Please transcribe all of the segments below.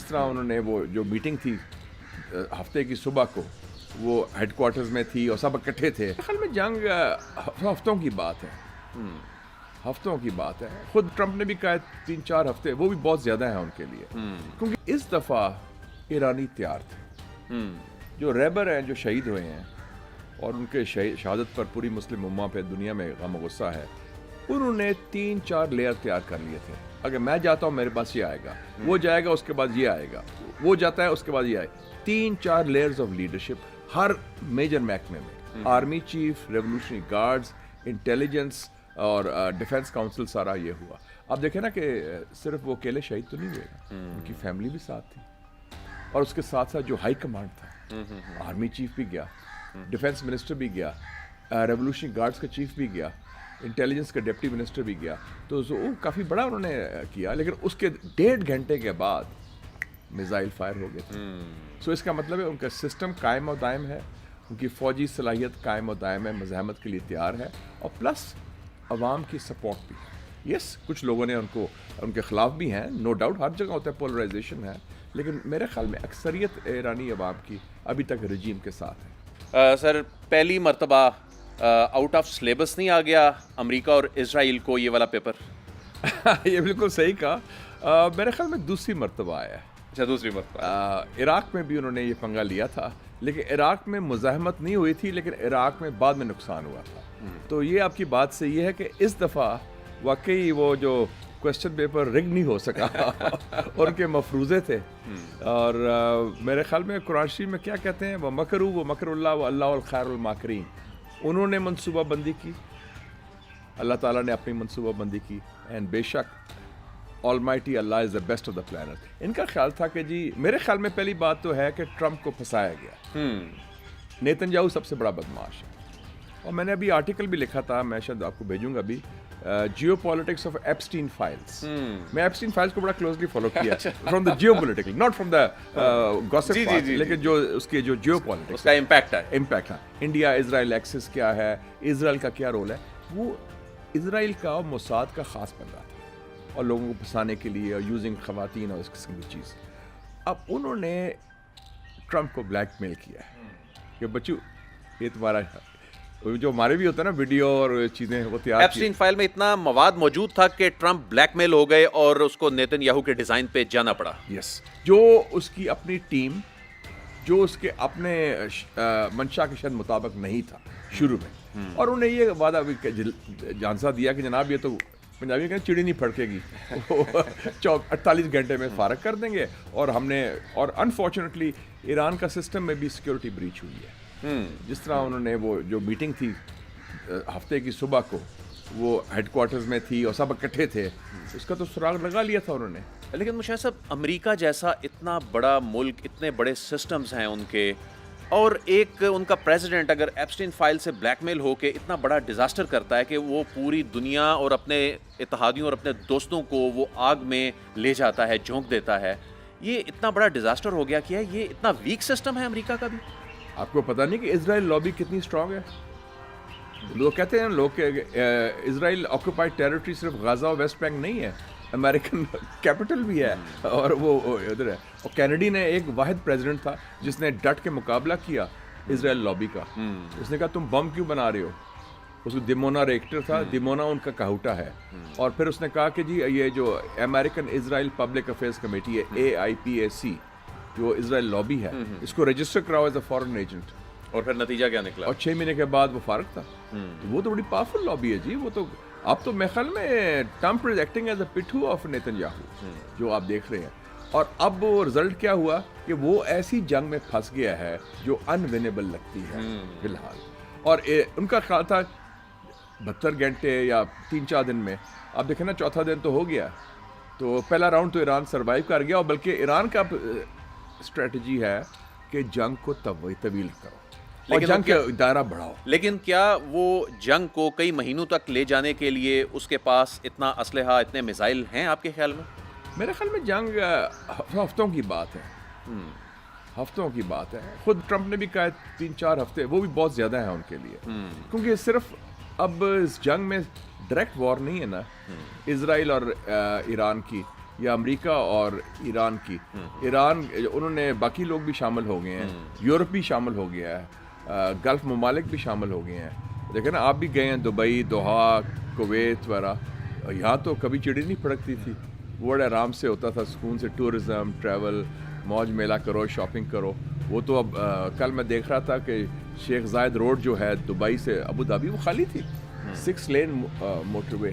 اس طرح انہوں نے وہ جو میٹنگ تھی ہفتے کی صبح کو وہ ہیڈ کوارٹرز میں تھی اور سب اکٹھے تھے. خیال میں جنگ ہفتوں کی بات ہے, ہفتوں کی بات ہے. خود ٹرمپ نے بھی کہا 3-4 ہفتے وہ بھی بہت زیادہ ہیں ان کے لیے, کیونکہ اس دفعہ ایرانی تیار تھے. جو ریبر ہیں جو شہید ہوئے ہیں اور ان کے شہادت پر پوری مسلم امہ پہ دنیا میں غم و غصہ ہے, انہوں نے 3-4 لیئر تیار کر لیے تھے. اگر میں جاتا ہوں میرے پاس یہ آئے گا, وہ جائے گا اس کے بعد یہ آئے گا, وہ جاتا ہے اس کے بعد یہ آئے گا. 3-4 لیئرز آف لیڈرشپ ہر میجر محکمے میں, army chief, revolutionary guards, intelligence اور ڈیفنس کاؤنسل, سارا یہ ہوا. آپ دیکھیں نا کہ صرف وہ اکیلے شہید تو نہیں ہوئے, ان کی فیملی بھی ساتھ تھی, اور اس کے ساتھ ساتھ جو ہائی کمانڈ تھا, آرمی چیف بھی گیا, ڈیفنس منسٹر بھی گیا, ریولوشنری گارڈز کا چیف بھی گیا, انٹیلیجنس کا ڈپٹی منسٹر بھی گیا. تو وہ کافی بڑا انہوں نے کیا, لیکن اس کے 1.5 گھنٹے کے بعد میزائل فائر ہو گئے تھے. سو اس کا مطلب ہے ان کا سسٹم قائم و دائم ہے, ان کی فوجی صلاحیت قائم و دائم ہے, مزاحمت کے لیے تیار ہے, اور پلس عوام کی سپورٹ بھی ہے. یس, کچھ لوگوں نے ان کو ان کے خلاف بھی ہیں, نو ڈاؤٹ, ہر جگہ ہوتا ہے, پولرائزیشن ہے, لیکن میرے خیال میں اکثریت ایرانی عوام کی ابھی تک رجیم کے ساتھ ہے. سر, پہلی مرتبہ آؤٹ آف سلیبس نہیں آ گیا امریکہ اور اسرائیل کو یہ والا پیپر؟ یہ بالکل صحیح کہا. میرے خیال میں دوسری مرتبہ آیا ہے. اچھا, دوسری مرتبہ. عراق میں بھی انہوں نے یہ پنگا لیا تھا, لیکن عراق میں مزاحمت نہیں ہوئی تھی, لیکن عراق میں بعد میں نقصان ہوا تھا. تو یہ آپ کی بات سے یہ ہے کہ اس دفعہ واقعی وہ جو کوشچن پیپر رگ نہیں ہو سکا اور ان کے مفروضے تھے. اور میرے خیال میں قرآن شریف میں کیا کہتے ہیں, وہ مکرو وہ مکر اللہ و اللہ الخیر الماکرین. انہوں نے منصوبہ بندی کی, اللہ تعالیٰ نے اپنی منصوبہ بندی کی, اینڈ بے شک Almighty Allah is the best of the planet. ان کا خیال تھا کہ جی, میرے خیال میں پہلی بات تو ہے کہ ٹرمپ کو پھنسایا گیا. نیتن یاہو سب سے بڑا بدماش ہے, اور میں نے ابھی آرٹیکل بھی لکھا تھا, میں شاید آپ کو بھیجوں گا ابھی, geo politics of Epstein files. میں ایپسٹین فائلز کو بڑا کلوزلی فالو کیا, from the geo political, not from the gossip part, لیکن جو اس کے جو جیو پالیٹکس اس کا امپیکٹ ہے, امپیکٹ ہے. انڈیا اسرائیل ایکسس کیا ہے, اسرائیل کا کیا رول ہے, وہ اسرائیل کا اور موساد کا خاص بندہ تھا, اور لوگوں کو پھنسانے کے لیے, اور یوزنگ خواتین اور اس قسم کی چیز. اب انہوں نے ٹرمپ کو بلیک میل کیا ہے کہ بچو یہ تمہارا جو ہمارے بھی ہوتا ہے نا ویڈیو اور چیزیں وہ تیار. ایپسٹین فائل میں اتنا مواد موجود تھا کہ ٹرمپ بلیک میل ہو گئے اور اس کو نیتن یاہو کے ڈیزائن پہ جانا پڑا. یس, جو اس کی اپنی ٹیم, جو اس کے اپنے منشا کے شاید مطابق نہیں تھا شروع میں, اور انہوں نے یہ وعدہ جھانسا دیا کہ جناب یہ تو پنجابی کہتے چڑی نہیں پھڑکے گی, 48 گھنٹے میں فارغ کر دیں گے. اور ہم نے, اور انفارچونیٹلی ایران کا سسٹم میں بھی سیکورٹی بریچ ہوئی ہے. جس طرح انہوں نے وہ جو میٹنگ تھی ہفتے کی صبح کو وہ ہیڈ کوارٹرز میں تھی اور سب اکٹھے تھے, اس کا تو سراغ لگا لیا تھا انہوں نے. لیکن مشاہد صاحب, امریکہ جیسا اتنا بڑا ملک, اتنے بڑے سسٹمز ہیں ان کے, اور ایک ان کا پریزیڈنٹ اگر ایپسٹین فائل سے بلیک میل ہو کے اتنا بڑا ڈیزاسٹر کرتا ہے کہ وہ پوری دنیا اور اپنے اتحادیوں اور اپنے دوستوں کو وہ آگ میں لے جاتا ہے, جھونک دیتا ہے, یہ اتنا بڑا ڈیزاسٹر ہو گیا, کیا یہ اتنا ویک سسٹم ہے امریکہ کا بھی؟ آپ کو پتہ نہیں کہ اسرائیل لابی کتنی اسٹرانگ ہے. لوگ کہتے ہیں لوگ کہ اسرائیل آکوپائڈ ٹیریٹری صرف غزہ اور ویسٹ بینک نہیں ہے, امریکن کیپٹل بھی ہے, اور وہ ادھر ہے. اور کینیڈی نے ایک واحد پریزیڈنٹ تھا جس نے ڈٹ کے مقابلہ کیا اسرائیل لابی کا. اس نے کہا تم بم کیوں بنا رہے ہو, اس کو دیمونا ریکٹر تھا, دیمونا ان کا کہوٹا ہے. اور پھر اس نے کہا کہ جی یہ جو امریکن اسرائیل پبلک افیئرس کمیٹی ہے, AIPAC, جو اسرائیل لابی ہے, اس کو رجسٹر کراؤ ایز اے فارن ایجنٹ. اور پھر نتیجہ کیا نکلا؟ اور 6 مہینے کے بعد وہ فارغ تھا. وہ تو بڑی پاورفل لابی ہے جی. وہ تو اب تو میرے خیال میں Trump is acting as a پٹھو آف نیتن یاہو, جو آپ دیکھ رہے ہیں. اور اب وہ رزلٹ کیا ہوا کہ وہ ایسی جنگ میں پھنس گیا ہے جو انونیبل لگتی ہے فی الحال. اور ان کا خیال تھا 72 گھنٹے یا 3-4 دن میں, آپ دیکھیں نا چوتھا دن تو ہو گیا. تو پہلا راؤنڈ تو ایران سروائیو کر گیا, اور بلکہ ایران کا اسٹریٹجی ہے کہ جنگ کو طویل کرو اور جنگ کا دائرہ بڑھاؤ. لیکن کیا وہ جنگ کو کئی مہینوں تک لے جانے کے لیے اس کے پاس اتنا اسلحہ, اتنے میزائل ہیں آپ کے خیال میں؟ میرے خیال میں جنگ ہفتوں کی بات ہے, ہفتوں کی بات ہے. خود ٹرمپ نے بھی کہا 3-4 ہفتے وہ بھی بہت زیادہ ہیں ان کے لیے, کیونکہ صرف اب اس جنگ میں ڈائریکٹ وار نہیں ہے نا اسرائیل اور ایران کی, یا امریکہ اور ایران کی. ایران انہوں نے باقی لوگ بھی شامل ہو گئے ہیں, یورپ بھی شامل ہو گیا ہے, گلف ممالک بھی شامل ہو گئے ہیں. دیکھیں نا, آپ بھی گئے ہیں دبئی, دوحہ, کویت وغیرہ. یہاں تو کبھی چڑی نہیں پھڑکتی تھی, بڑے آرام سے ہوتا تھا, سکون سے ٹورزم, ٹریول, موج میلہ کرو, شاپنگ کرو. وہ تو اب کل میں دیکھ رہا تھا کہ شیخ زائد روڈ جو ہے دبئی سے ابو دھابی, وہ خالی تھی. 6 لین موٹر وے.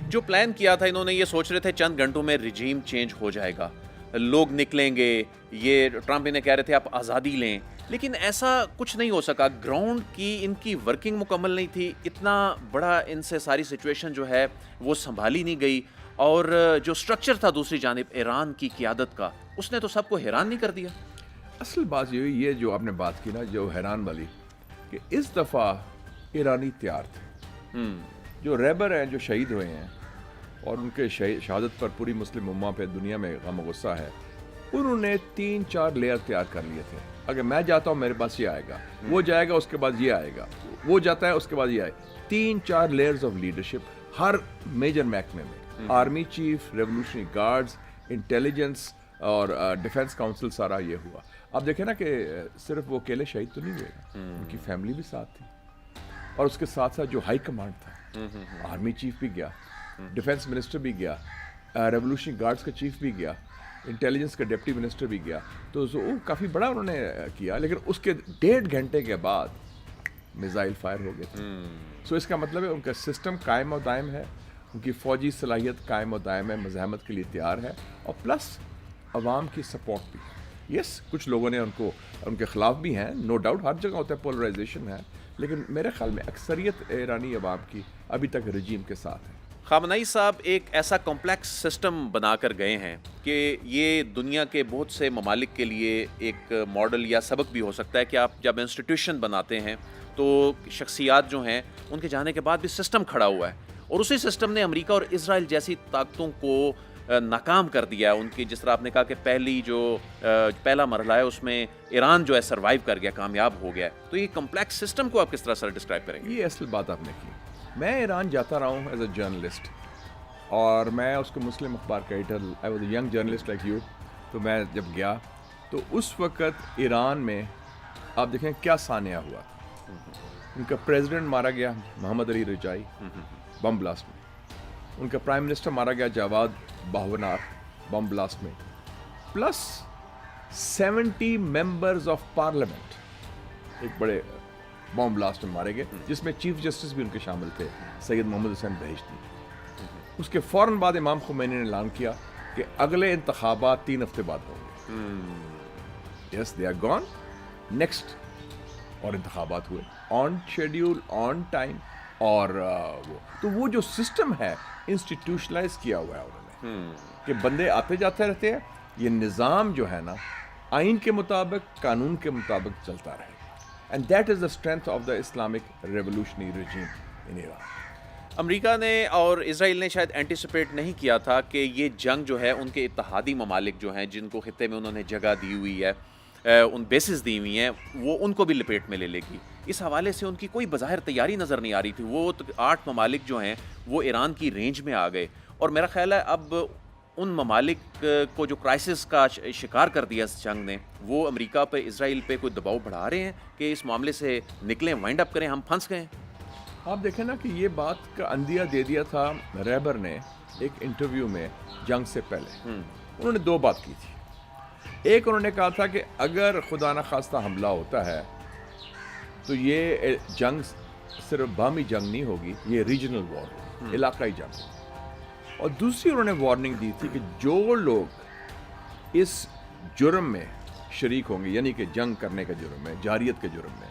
جو پلان کیا تھا انہوں نے, یہ سوچ رہے تھے چند گھنٹوں میں رجیم چینج ہو جائے گا, لوگ نکلیں گے, یہ ٹرمپ انہیں کہہ رہے تھے آپ آزادی لیں, لیکن ایسا کچھ نہیں ہو سکا. گراؤنڈ کی ان کی ورکنگ مکمل نہیں تھی, اتنا بڑا ان سے ساری سچویشن جو ہے وہ سنبھالی نہیں گئی, اور جو سٹرکچر تھا دوسری جانب ایران کی قیادت کا, اس نے تو سب کو حیران نہیں کر دیا. اصل بات یہ جو آپ نے بات کی نا, جو حیران والی, کہ اس دفعہ ایرانی تیار تھے. جو ریبر ہیں, جو شہید ہوئے ہیں, اور ان کے شہادت پر پوری مسلم امہ پہ دنیا میں غم و غصہ ہے, انہوں نے 3-4 لیئر تیار کر لیے تھے. اگر میں جاتا ہوں میرے پاس یہ آئے گا, وہ جائے گا اس کے بعد یہ آئے گا, وہ جاتا ہے اس کے بعد یہ آئے. 3-4 لیئرز آف لیڈرشپ ہر میجر محکمے میں, army chief, revolutionary guards, intelligence اور ڈیفنس کاؤنسل, سارا یہ ہوا. آپ دیکھیں نا کہ صرف وہ اکیلے شہید تو نہیں ہوئے, ان کی فیملی بھی ساتھ تھی, اور اس کے ساتھ ساتھ جو ہائی کمانڈ تھا, آرمی چیف بھی گیا, ڈیفنس منسٹر بھی گیا, ریولوشنری گارڈز کا چیف بھی گیا, انٹیلیجنس کا ڈپٹی منسٹر بھی گیا. تو وہ کافی بڑا انہوں نے کیا, لیکن اس کے 1.5 گھنٹے کے بعد میزائل فائر ہو گئے تھے. سو اس کا مطلب ہے ان کا سسٹم قائم و دائم ہے, ان کی فوجی صلاحیت قائم و دائم ہے, مزاحمت کے لیے تیار ہے, اور پلس عوام کی سپورٹ بھی ہے. یس, کچھ لوگوں نے ان کے خلاف بھی ہیں, نو ڈاؤٹ, ہر جگہ ہوتا ہے, پولرائزیشن ہے, لیکن میرے خیال میں اکثریت ایرانی عوام کی ابھی تک رجیم کے ساتھ ہے. خامنئی صاحب ایک ایسا کمپلیکس سسٹم بنا کر گئے ہیں کہ یہ دنیا کے بہت سے ممالک کے لیے ایک ماڈل یا سبق بھی ہو سکتا ہے کہ آپ جب انسٹیٹیوشن بناتے ہیں تو شخصیات جو ہیں ان کے جانے کے بعد بھی سسٹم کھڑا ہوا ہے, اور اسی سسٹم نے امریکہ اور اسرائیل جیسی طاقتوں کو ناکام کر دیا. ان کی, جس طرح آپ نے کہا کہ پہلا مرحلہ ہے اس میں ایران جو ہے سروائیو کر گیا, کامیاب ہو گیا. تو یہ کمپلیکس سسٹم کو آپ کس طرح سر ڈسکرائب کریں گے؟ یہ اصل بات آپ نے کی. میں ایران جاتا رہا ہوں ایز اے جرنلسٹ, اور میں اس کو مسلم اخبار کا editor, I was a young journalist like you. تو میں جب گیا تو اس وقت ایران میں آپ دیکھیں کیا سانیہ ہوا. ان کا پریزیڈنٹ مارا گیا, محمد علی رجائی, بم بلاسٹ میں. ان کا پرائم منسٹر مارا گیا, جاواد باہونار, بم بلاسٹ میں. پلس 70 ممبرز آف پارلیمنٹ ایک بڑے بم بلاسٹ میں مارے گئے, جس میں چیف جسٹس بھی ان کے شامل تھے, سید محمد حسین بہشتی. اس کے فوراً بعد امام خمینی نے اعلان کیا کہ اگلے انتخابات 3 ہفتے بعد ہوں گے. یس, دے آر گون نیکسٹ. اور انتخابات ہوئے آن شیڈیول, آن ٹائم. اور وہ جو سسٹم ہے انسٹیٹیوشنلائز کیا ہوا ہے انہوں نے, کہ بندے آتے جاتے رہتے ہیں. یہ نظام جو ہے نا آئین کے مطابق, قانون کے مطابق چلتا رہے. And that is the strength of the Islamic revolutionary regime in Iran. امریکہ نے اور اسرائیل نے شاید اینٹیسپیٹ نہیں کیا تھا کہ یہ جنگ جو ہے ان کے اتحادی ممالک جو ہیں جن کو خطے میں انہوں نے جگہ دی ہوئی ہے, ان بیسز دی ہوئی ہیں, وہ ان کو بھی لپیٹ میں لے لے گی. اس حوالے سے ان کی کوئی بظاہر تیاری نظر نہیں آ رہی تھی. وہ 8 ممالک جو ہیں وہ ایران کی رینج میں آ گئے, اور میرا خیال ہے اب ان ممالک کو جو کرائسس کا شکار کر دیا اس جنگ نے, وہ امریکہ پہ, اسرائیل پہ کوئی دباؤ بڑھا رہے ہیں کہ اس معاملے سے نکلیں, وائنڈ اپ کریں, ہم پھنس گئے. آپ دیکھیں نا کہ یہ بات کا اندیہ دے دیا تھا ریبر نے ایک انٹرویو میں جنگ سے پہلے. انہوں نے 2 بات کی تھی. ایک, انہوں نے کہا تھا کہ اگر خدا نخواستہ حملہ ہوتا ہے تو یہ جنگ صرف باہمی جنگ نہیں ہوگی, یہ ریجنل وار ہوگی, علاقائی جنگ ہوگی. اور دوسری انہوں نے وارننگ دی تھی کہ جو لوگ اس جرم میں شریک ہوں گے, یعنی کہ جنگ کرنے کا جرم میں, جارحیت کے جرم میں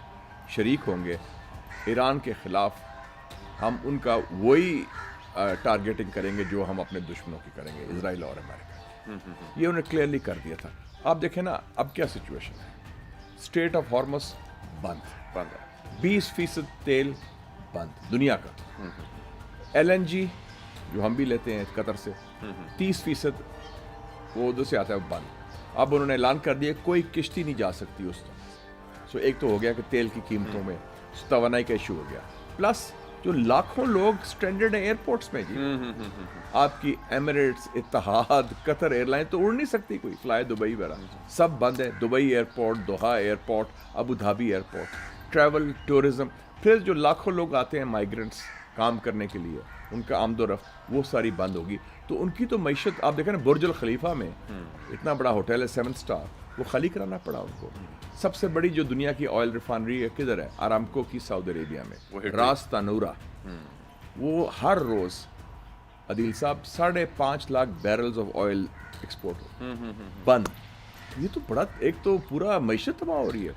شریک ہوں گے, ایران کے خلاف ہم ان کا وہی ٹارگیٹنگ کریں گے جو ہم اپنے دشمنوں کی کریں گے, اسرائیل اور امریکہ. یہ انہوں نے کلیئرلی کر دیا تھا. آپ دیکھیں نا اب کیا سچویشن ہے. اسٹریٹ آف ہارمس بند, 20% تیل بند دنیا کا. LNG جو ہم بھی لیتے ہیں قطر سے, 30% وہ ادھر سے آتا ہے بند. اب انہوں نے اعلان کر دیا کوئی کشتی نہیں جا سکتی اس طرح. سو ایک تو ہو گیا کہ تیل کی قیمتوں میں توانائی کا ایشو ہو گیا, پلس جو لاکھوں لوگ سٹینڈرڈ ہیں ایئرپورٹس میں جی. آپ کی ایمریٹس، اتحاد، قطر ایئر لائن تو اڑ نہیں سکتی کوئی، فلائی دبئی وغیرہ سب بند ہے. Dubai airport, Doha airport, Abu Dhabi airport. Travel, tourism, پھر جو لاکھوں لوگ آتے ہیں مائیگرنٹس کام کرنے کے لیے، ان کا آمد و رفت وہ ساری بند ہوگی. تو ان کی تو معیشت آپ دیکھیں نا، برج الخلیفہ میں اتنا بڑا ہوٹل ہے 7 اسٹار، وہ خالی کرانا پڑا ان کو. سب سے بڑی جو دنیا کی آئل ریفائنری ہے کدھر ہے؟ آرامکو کی سعودی عربیہ میں، راس تانورا. وہ ہر روز عدیل صاحب 5.5 لاکھ بیرلز آف آئل ایکسپورٹ بند. یہ تو بڑا، ایک تو پورا معیشت تباہ ہو رہی ہے.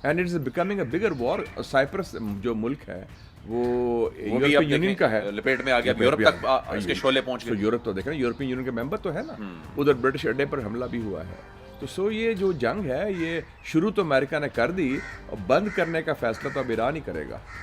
And it is becoming a bigger war. Cyprus جو ملک ہے وہ یورپین یونین کا ہے، لپیٹ میں آ گیا، یورپ تک اس کے شعلے پہنچ گئے. یورپ تو دیکھیں یورپین یونین کے ممبر تو ہے نا، ادھر برٹش اڈے پر حملہ بھی ہوا ہے. تو یہ جو جنگ ہے یہ شروع تو امریکہ نے کر دی، اور بند کرنے کا فیصلہ تو اب ایران ہی کرے گا.